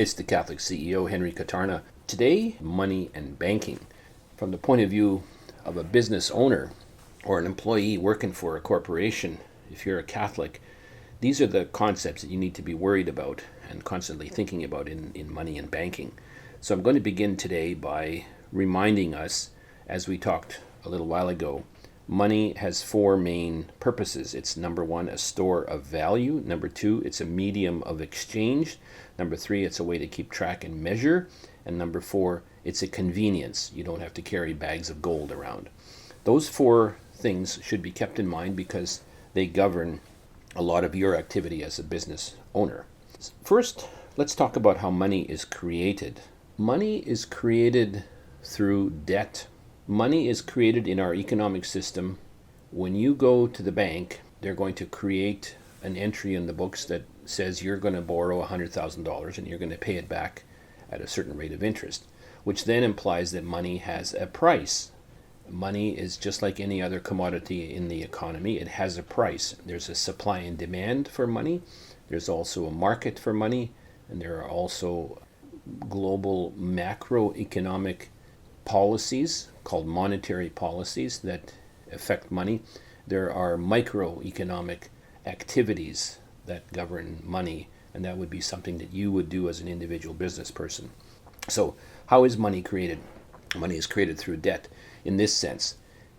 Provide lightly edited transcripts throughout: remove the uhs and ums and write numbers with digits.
It's the Catholic CEO, Henry Kutarna. Today, money and banking. From the point of view of a business owner or an employee working for a corporation, if you're a Catholic, these are the concepts that you need to be worried about and constantly thinking about in money and banking. So I'm going to begin today by reminding us, as we talked a little while ago, money has four main purposes. It's number one, a store of value. Number two, it's a medium of exchange. Number three, it's a way to keep track and measure. And number four, it's a convenience. You don't have to carry bags of gold around. Those four things should be kept in mind because they govern a lot of your activity as a business owner. First, let's talk about how money is created. Money is created through debt. Money is created in our economic system. When you go to the bank, they're going to create an entry in the books that says you're going to borrow $100,000 and you're going to pay it back at a certain rate of interest, which then implies that money has a price. Money is just like any other commodity in the economy. It has a price. There's a supply and demand for money. There's also a market for money, and there are also global macroeconomic policies called monetary policies that affect money. There are microeconomic activities that govern money, and that would be something that you would do as an individual business person. So how is money created? Money is created through debt. In this sense,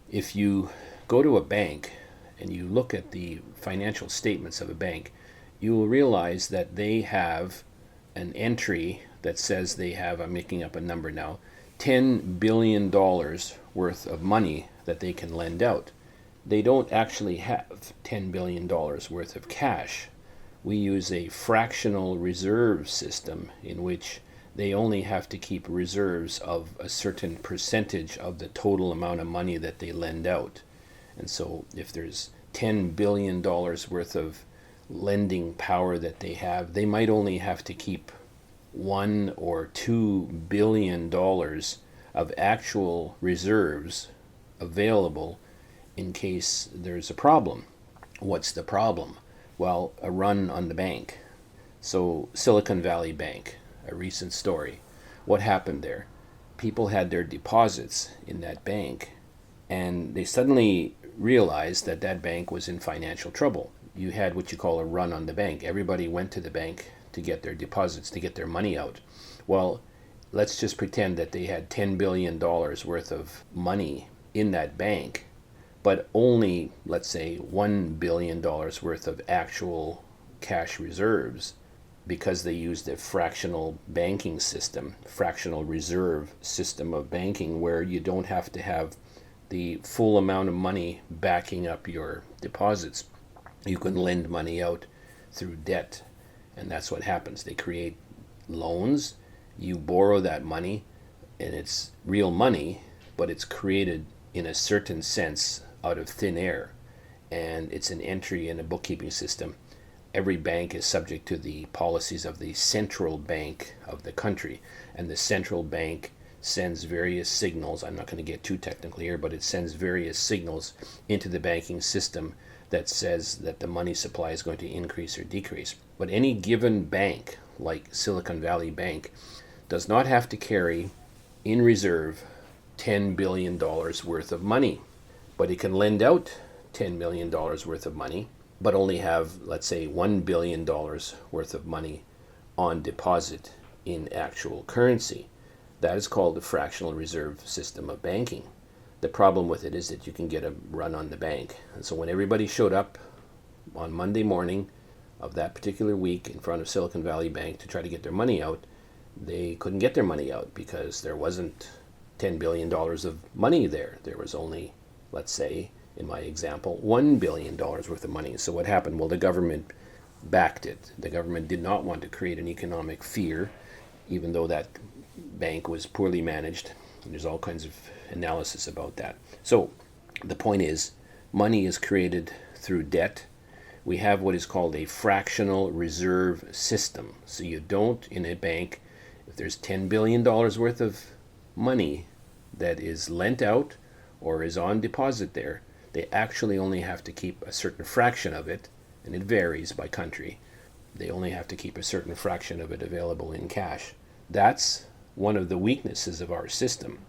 if you go to a bank and you look at the financial statements of a bank, you will realize that they have an entry that says they have, I'm making up a number now, $10 billion worth of money that they can lend out. They don't actually have $10 billion worth of cash. We use a fractional reserve system in which they only have to keep reserves of a certain percentage of the total amount of money that they lend out. And so if there's $10 billion worth of lending power that they have, they might only have to keep $1 or $2 billion of actual reserves available in case there's a problem. What's the problem? Well, a run on the bank. So Silicon Valley Bank, a recent story. What happened there? People had their deposits in that bank, and they suddenly realized that that bank was in financial trouble. You had what you call a run on the bank. Everybody went to the bank to get their deposits, to get their money out. Well, let's just pretend that they had $10 billion worth of money in that bank, but only, let's say, $1 billion worth of actual cash reserves, because they used a fractional banking system, fractional reserve system of banking, where you don't have to have the full amount of money backing up your deposits. You can lend money out through debt, and that's what happens. They create loans, you borrow that money, and it's real money, but it's created in a certain sense out of thin air, and it's an entry in a bookkeeping system. Every bank is subject to the policies of the central bank of the country, and the central bank sends various signals. I'm not going to get too technical here, but it sends various signals into the banking system that says that the money supply is going to increase or decrease. But any given bank, like Silicon Valley Bank, does not have to carry in reserve $10 billion worth of money, but it can lend out $10 million worth of money, but only have, let's say, $1 billion worth of money on deposit in actual currency. That is called the fractional reserve system of banking. The problem with it is that you can get a run on the bank. And so when everybody showed up on Monday morning of that particular week in front of Silicon Valley Bank to try to get their money out, they couldn't get their money out because there wasn't $10 billion of money there. There was only, let's say, in my example, $1 billion worth of money. So what happened? Well, the government backed it. The government did not want to create an economic fear, even though that bank was poorly managed. There's all kinds of analysis about that. So the point is, money is created through debt. We have what is called a fractional reserve system. So you don't, in a bank, if there's $10 billion worth of money that is lent out or is on deposit there, they actually only have to keep a certain fraction of it, and it varies by country, They only have to keep a certain fraction of it available in cash. That's one of the weaknesses of our system.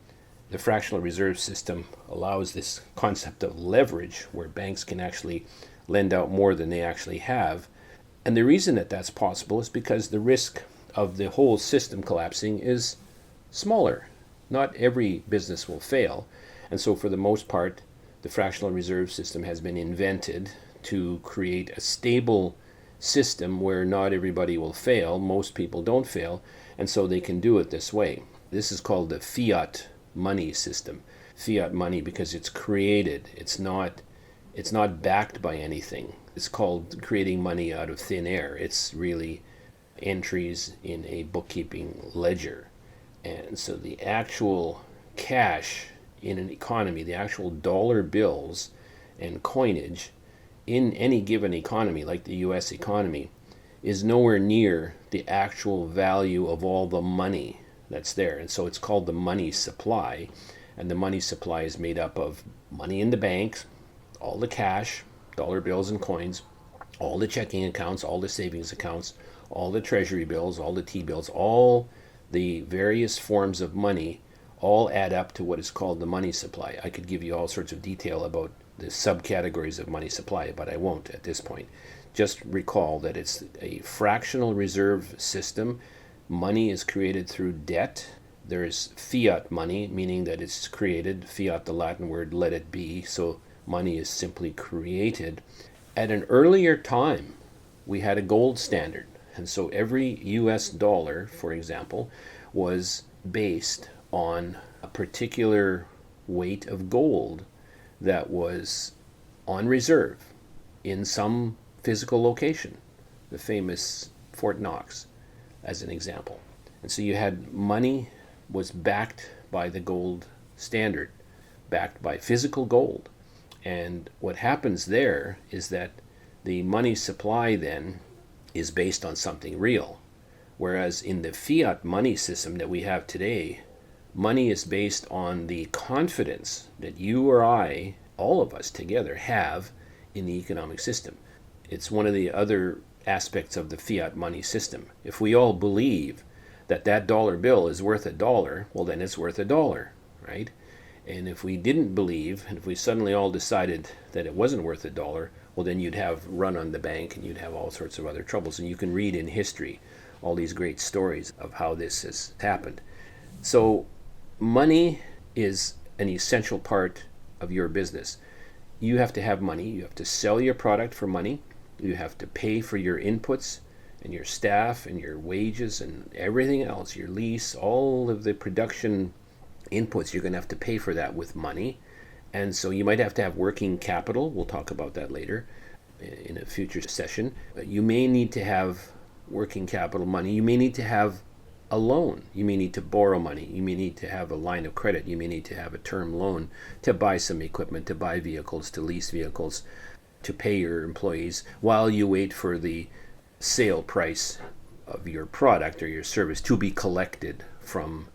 The fractional reserve system allows this concept of leverage where banks can actually lend out more than they actually have. And the reason that that's possible is because the risk of the whole system collapsing is smaller. Not every business will fail. And so for the most part, the fractional reserve system has been invented to create a stable system where not everybody will fail. Most people don't fail. And so they can do it this way. This is called the fiat money system. Fiat money because it's created. It's not backed by anything. It's called creating money out of thin air. It's really entries in a bookkeeping ledger. And so the actual cash in an economy, the actual dollar bills and coinage in any given economy, like the US economy, is nowhere near the actual value of all the money that's there. And so it's called the money supply. And the money supply is made up of money in the banks, all the cash, dollar bills and coins, all the checking accounts, all the savings accounts, all the treasury bills, all the T-bills, all the various forms of money all add up to what is called the money supply. I could give you all sorts of detail about the subcategories of money supply, but I won't at this point. Just recall that it's a fractional reserve system. Money is created through debt. There's fiat money, meaning that it's created, fiat the Latin word, let it be, so money is simply created. At an earlier time, we had a gold standard. And so every US dollar, for example, was based on a particular weight of gold that was on reserve in some physical location, the famous Fort Knox as an example. And so you had money was backed by the gold standard, backed by physical gold. And what happens there is that the money supply then is based on something real. Whereas in the fiat money system that we have today, money is based on the confidence that you or I, all of us together, have in the economic system. It's one of the other aspects of the fiat money system. If we all believe that that dollar bill is worth $1, well then it's worth $1, right? And if we didn't believe, and if we suddenly all decided that it wasn't worth $1, well then you'd have run on the bank and you'd have all sorts of other troubles. And you can read in history all these great stories of how this has happened. So money is an essential part of your business. You have to have money. You have to sell your product for money. You have to pay for your inputs and your staff and your wages and everything else, your lease, all of the production inputs. You're going to have to pay for that with money. And so you might have to have working capital. We'll talk about that later in a future session. You may need to have working capital money. You may need to have a loan. You may need to borrow money. You may need to have a line of credit. You may need to have a term loan to buy some equipment, to buy vehicles, to lease vehicles, to pay your employees while you wait for the sale price of your product or your service to be collected from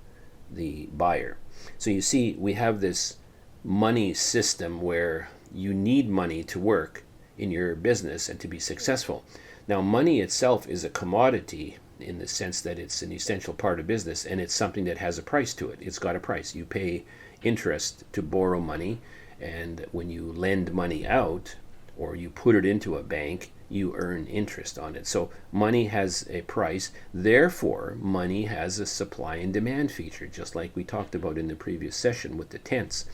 the buyer. So you see, we have this money system where you need money to work in your business and to be successful. Now, money itself is a commodity in the sense that it's an essential part of business, and it's something that has a price to it. It's got a price. You pay interest to borrow money, and when you lend money out or you put it into a bank, you earn interest on it. So money has a price. Therefore, money has a supply and demand feature, just like we talked about in the previous session with the tents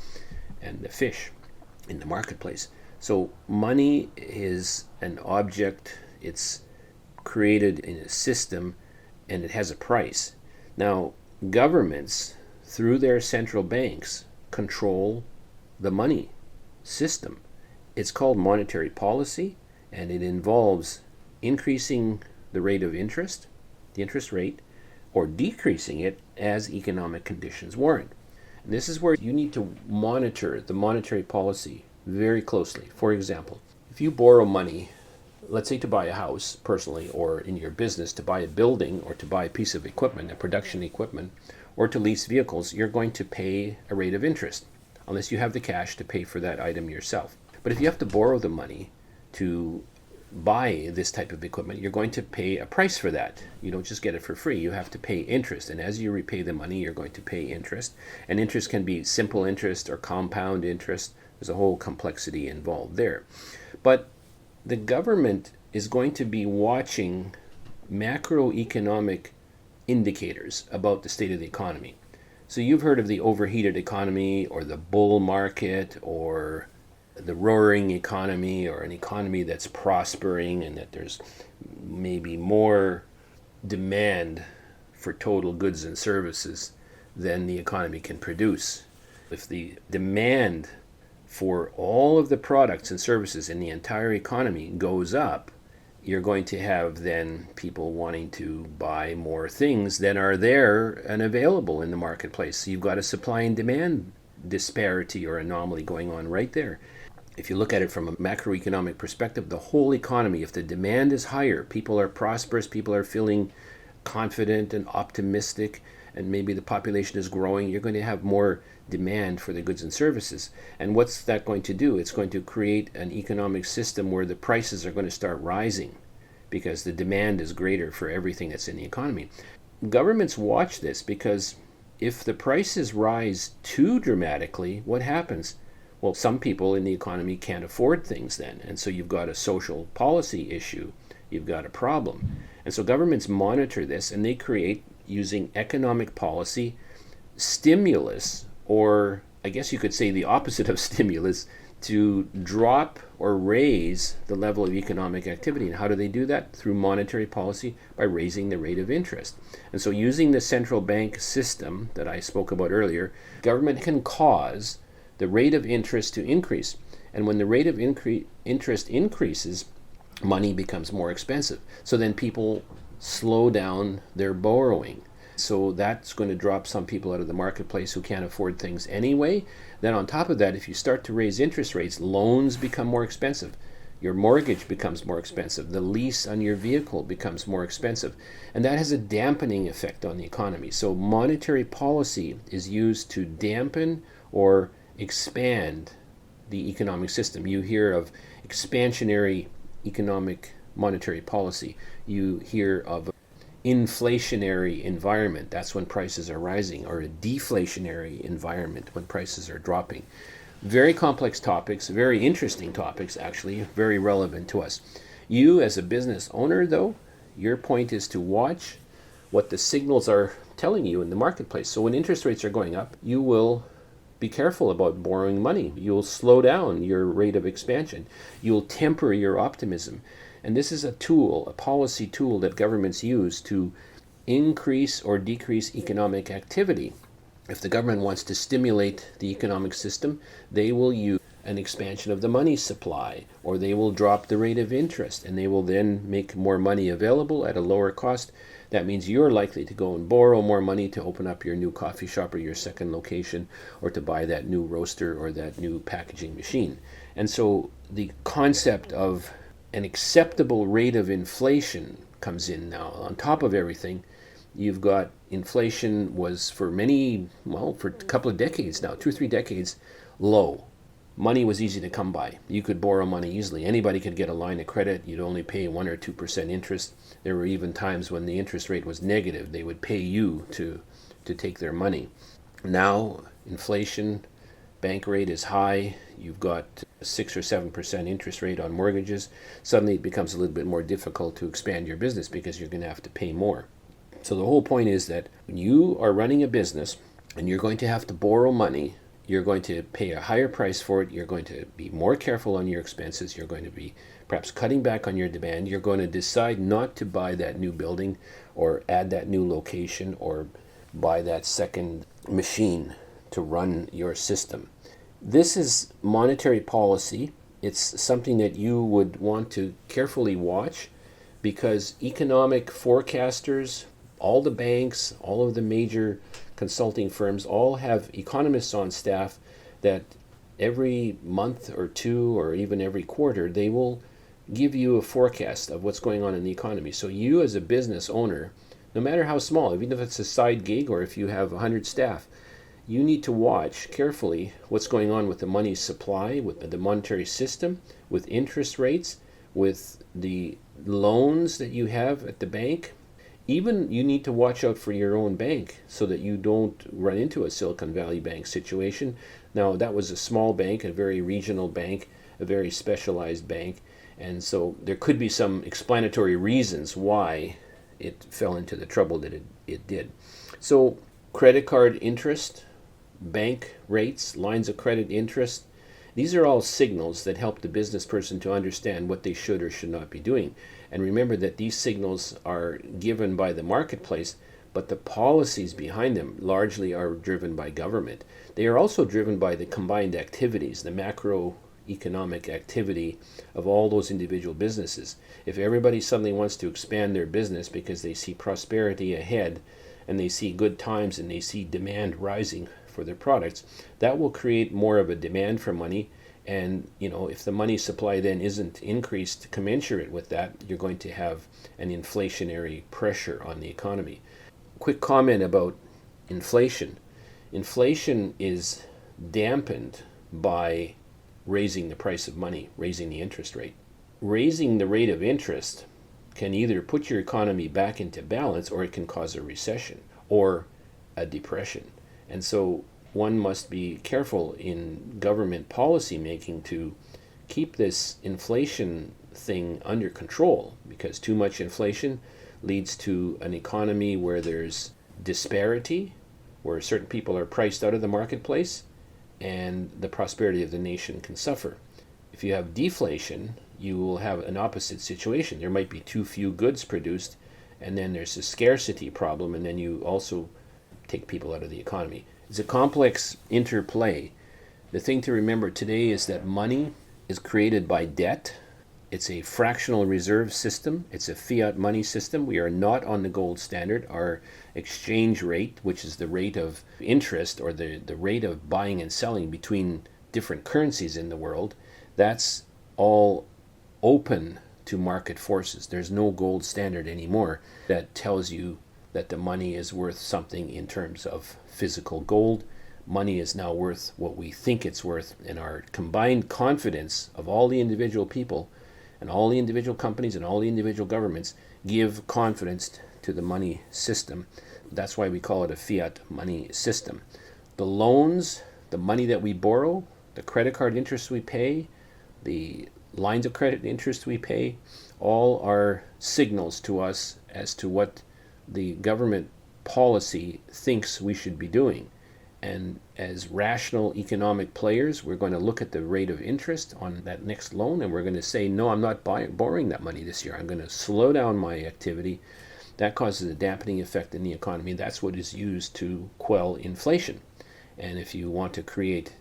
and the fish in the marketplace. So money is an object. It's created in a system, and it has a price. Now, governments, through their central banks, control the money system. It's called monetary policy, and it involves increasing the rate of interest, the interest rate, or decreasing it as economic conditions warrant. And this is where you need to monitor the monetary policy very closely. For example, if you borrow money, let's say to buy a house personally, or in your business to buy a building, or to buy a piece of equipment, a production equipment, or to lease vehicles, you're going to pay a rate of interest unless you have the cash to pay for that item yourself. But if you have to borrow the money to buy this type of equipment, you're going to pay a price for that. You don't just get it for free. You have to pay interest. And as you repay the money, you're going to pay interest. And interest can be simple interest or compound interest. There's a whole complexity involved there. But the government is going to be watching macroeconomic indicators about the state of the economy. So you've heard of the overheated economy or the bull market or the roaring economy, or an economy that's prospering and that there's maybe more demand for total goods and services than the economy can produce. If the demand for all of the products and services in the entire economy goes up, you're going to have then people wanting to buy more things than are there and available in the marketplace. So you've got a supply and demand disparity or anomaly going on right there. If you look at it from a macroeconomic perspective, the whole economy, if the demand is higher, people are prosperous, people are feeling confident and optimistic, and maybe the population is growing, you're going to have more demand for the goods and services. And what's that going to do? It's going to create an economic system where the prices are going to start rising because the demand is greater for everything that's in the economy. Governments watch this because if the prices rise too dramatically, what happens? Well, some people in the economy can't afford things then. And so you've got a social policy issue. You've got a problem. And so governments monitor this, and they create, using economic policy, stimulus, or I guess you could say the opposite of stimulus, to drop or raise the level of economic activity. And how do they do that? Through monetary policy, by raising the rate of interest. And so using the central bank system that I spoke about earlier, government can cause the rate of interest to increase. And when the rate of interest increases, money becomes more expensive. So then people slow down their borrowing. So that's going to drop some people out of the marketplace who can't afford things anyway. Then on top of that, if you start to raise interest rates, loans become more expensive. Your mortgage becomes more expensive. The lease on your vehicle becomes more expensive. And that has a dampening effect on the economy. So monetary policy is used to dampen or expand the economic system. You hear of expansionary economic monetary policy. You hear of inflationary environment. That's when prices are rising, or a deflationary environment when prices are dropping. Very complex topics, very interesting topics, actually, very relevant to us. You as a business owner, though, your point is to watch what the signals are telling you in the marketplace. So when interest rates are going up, you will be careful about borrowing money. You'll slow down your rate of expansion. You'll temper your optimism. And this is a tool, a policy tool that governments use to increase or decrease economic activity. If the government wants to stimulate the economic system, they will use an expansion of the money supply, or they will drop the rate of interest, and they will then make more money available at a lower cost. That means you're likely to go and borrow more money to open up your new coffee shop or your second location, or to buy that new roaster or that new packaging machine. And so the concept of an acceptable rate of inflation comes in now. On top of everything, you've got inflation was for a couple of decades now, 2 or 3 decades, low. Money was easy to come by. You could borrow money easily. Anybody could get a line of credit. You'd only pay 1 or 2% interest. There were even times when the interest rate was negative. They would pay you to take their money. Now, inflation, bank rate is high. You've got 6 or 7% interest rate on mortgages. Suddenly it becomes a little bit more difficult to expand your business because you're going to have to pay more. So the whole point is that when you are running a business and you're going to have to borrow money, you're going to pay a higher price for it. You're going to be more careful on your expenses. You're going to be perhaps cutting back on your demand. You're going to decide not to buy that new building or add that new location or buy that second machine to run your system. This is monetary policy. It's something that you would want to carefully watch because economic forecasters, all the banks, all of the major consulting firms all have economists on staff that every month or two or even every quarter they will give you a forecast of what's going on in the economy. So you as a business owner, no matter how small, even if it's a side gig or if you have 100 staff, you need to watch carefully what's going on with the money supply, with the monetary system, with interest rates, with the loans that you have at the bank. Even you need to watch out for your own bank so that you don't run into a Silicon Valley Bank situation. Now, that was a small bank, a very regional bank, a very specialized bank, and so there could be some explanatory reasons why it fell into the trouble that it did. So, credit card interest, bank rates, lines of credit interest, these are all signals that help the business person to understand what they should or should not be doing. And remember that these signals are given by the marketplace, but the policies behind them largely are driven by government. They are also driven by the combined activities, the macroeconomic activity of all those individual businesses. If everybody suddenly wants to expand their business because they see prosperity ahead and they see good times and they see demand rising for their products, that will create more of a demand for money. And if the money supply then isn't increased commensurate with that, you're going to have an inflationary pressure on the economy. Quick comment about inflation. Inflation is dampened by raising the price of money, raising the interest rate. Raising the rate of interest can either put your economy back into balance, or it can cause a recession or a depression. And so one must be careful in government policy making to keep this inflation thing under control, because too much inflation leads to an economy where there's disparity, where certain people are priced out of the marketplace, and the prosperity of the nation can suffer. If you have deflation, you will have an opposite situation. There might be too few goods produced, and then there's a scarcity problem, and then you also take people out of the economy. It's a complex interplay. The thing to remember today is that money is created by debt. It's a fractional reserve system. It's a fiat money system. We are not on the gold standard. Our exchange rate, which is the rate of interest or the rate of buying and selling between different currencies in the world, that's all open to market forces. There's no gold standard anymore that tells you that the money is worth something in terms of physical gold. Money is now worth what we think it's worth, and our combined confidence of all the individual people and all the individual companies and all the individual governments give confidence to the money system. That's why we call it a fiat money system. The loans, the money that we borrow, the credit card interest we pay, the lines of credit interest we pay, all are signals to us as to what the government policy thinks we should be doing. And as rational economic players, we're going to look at the rate of interest on that next loan, and we're going to say, no, I'm not borrowing that money this year. I'm going to slow down my activity. That causes a dampening effect in the economy. That's what is used to quell inflation. And if you want to create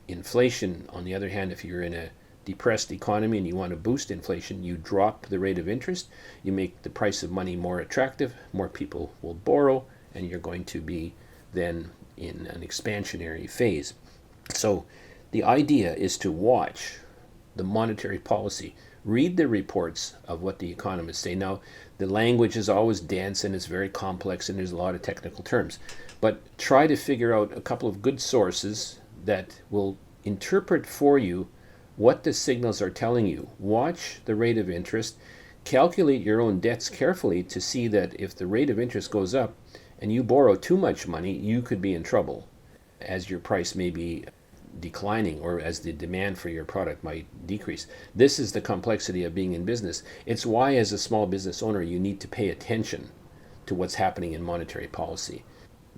inflation, on the other hand, if you're in a depressed economy and you want to boost inflation, you drop the rate of interest, you make the price of money more attractive, more people will borrow, and you're going to be then in an expansionary phase. So the idea is to watch the monetary policy, read the reports of what the economists say. Now, the language is always dense and it's very complex and there's a lot of technical terms, but try to figure out a couple of good sources that will interpret for you what the signals are telling you. Watch the rate of interest, calculate your own debts carefully to see that if the rate of interest goes up and you borrow too much money, you could be in trouble, as your price may be declining or as the demand for your product might decrease. This is the complexity of being in business. It's why, as a small business owner, you need to pay attention to what's happening in monetary policy.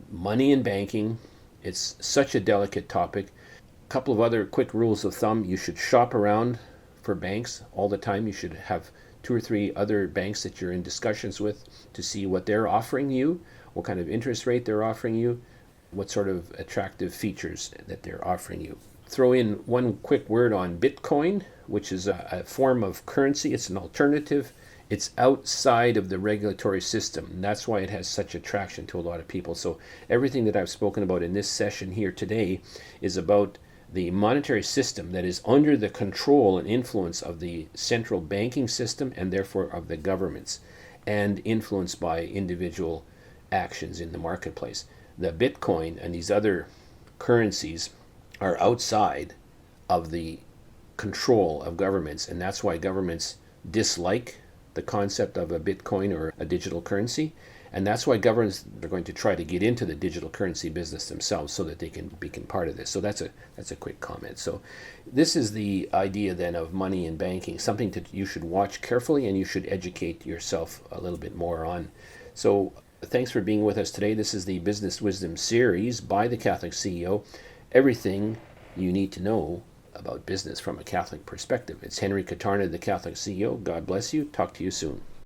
Money and banking, it's such a delicate topic. A couple of other quick rules of thumb: you should shop around for banks all the time. You should have 2 or 3 other banks that you're in discussions with to see what they're offering you, what kind of interest rate they're offering you, what sort of attractive features that they're offering you. Throw in one quick word on Bitcoin, which is a form of currency. It's an alternative. It's outside of the regulatory system. And that's why it has such attraction to a lot of people. So everything that I've spoken about in this session here today is about the monetary system that is under the control and influence of the central banking system and therefore of the governments, and influenced by individual actions in the marketplace. The Bitcoin and these other currencies are outside of the control of governments, and that's why governments dislike the concept of a Bitcoin or a digital currency. And that's why governments are going to try to get into the digital currency business themselves so that they can become part of this. So that's a quick comment. So this is the idea then of money and banking, something that you should watch carefully and you should educate yourself a little bit more on. So thanks for being with us today. This is the Business Wisdom series by the Catholic CEO. Everything you need to know about business from a Catholic perspective. It's Henry Kutarna, the Catholic CEO. God bless you. Talk to you soon.